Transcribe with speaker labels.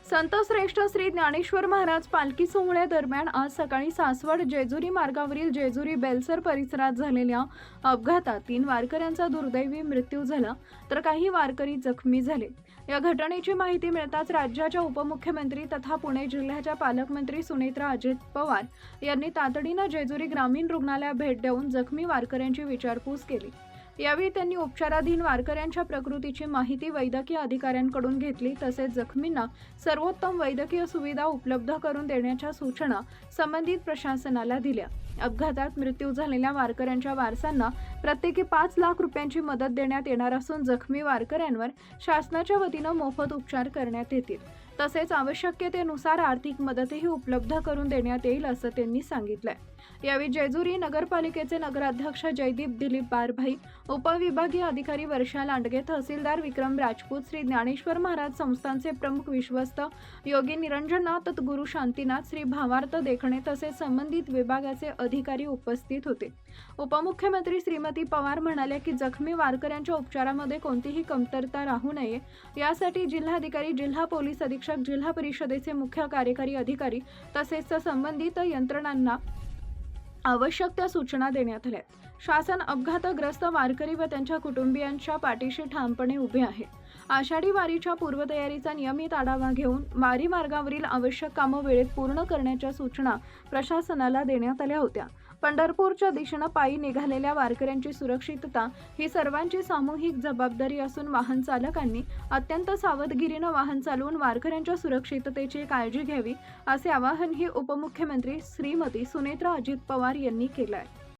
Speaker 1: संतश्रेष्ठ श्री ज्ञानेश्वर महाराज पालखी सोहळ्यादरम्यान आज सकाळी सासवड जेजुरी मार्गावरील जेजुरी बेलसर परिसरात झालेल्या अपघातात 3 वारकऱ्यांचा दुर्दैवी मृत्यू झाला, तर काही वारकरी जखमी झाले। या घटनेची माहिती मिळताच राज्याच्या उपमुख्यमंत्री तथा पुणे जिल्ह्याच्या पालकमंत्री सुनेत्रा अजित पवार यांनी तातडीने जेजुरी ग्रामीण रुग्णालयात भेट देऊन जखमी वारकऱ्यांची विचारपूस केली। यावेळी त्यांनी उपचाराधीन वारकऱ्यांच्या प्रकृतीची माहिती वैद्यकीय अधिकाऱ्यांकडून घेतली, तसेच जखमींना सर्वोत्तम वैद्यकीय सुविधा उपलब्ध करून देण्याच्या सूचना संबंधित प्रशासनाला दिल्या। अपघातात मृत्यू झालेल्या वारकऱ्यांच्या वारसांना प्रत्येकी 5 लाख रुपयांची मदत देण्यात येणार असून जखमी वारकऱ्यांवर शासनाच्या वतीने मोफत उपचार करण्यात येतील, तसेच आवश्यकतेनुसार आर्थिक मदतही उपलब्ध करून देण्यात येईल असं त्यांनी सांगितलंय। यावेळी जेजुरी नगरपालिकेचे नगराध्यक्ष जयदीप दिलीप बारभाई, उपविभागीय अधिकारी वर्षा लांडगे, तहसीलदार विक्रम राजपूत, श्री ज्ञानेश्वर महाराज संस्थानचे प्रमुख विश्वस्त योगी निरंजननाथ गुरु शांतीनाथ, श्री भावार्थ देखणे तसेच संबंधित विभागाचे अधिकारी उपस्थित होते। उपमुख्यमंत्री श्रीमती पवार म्हणाले की जखमी वारकऱ्यांच्या उपचारामध्ये कोणतीही कमतरता राहू नये यासाठी जिल्हाधिकारी, जिल्हा पोलीस अधीक्षक, जिल्हा परिषदेचे मुख्य कार्यकारी अधिकारी तसेच संबंधित यंत्रणांना आवश्यक त्या सूचना देण्यात आल्या। शासन अपघातग्रस्त वारकरी व त्यांच्या कुटुंबियांच्या पाठीशी ठामपणे उभे आहे। आषाढी वारीच्या पूर्वतयारीचा नियमित आढावा घेऊन वारी मार्गावरील आवश्यक कामे वेळेत पूर्ण करण्याच्या सूचना प्रशासनाला देण्यात आल्या होत्या। पंढरपूरच्या दिशेने पायी निघालेल्या वारकऱ्यांची सुरक्षितता ही सर्वांची सामूहिक जबाबदारी असून वाहन चालकांनी अत्यंत सावधगिरीने वाहन चालवून वारकऱ्यांच्या सुरक्षिततेची काळजी घ्यावी, असे आवाहनही उपमुख्यमंत्री श्रीमती सुनेत्रा अजित पवार यांनी केले आहे।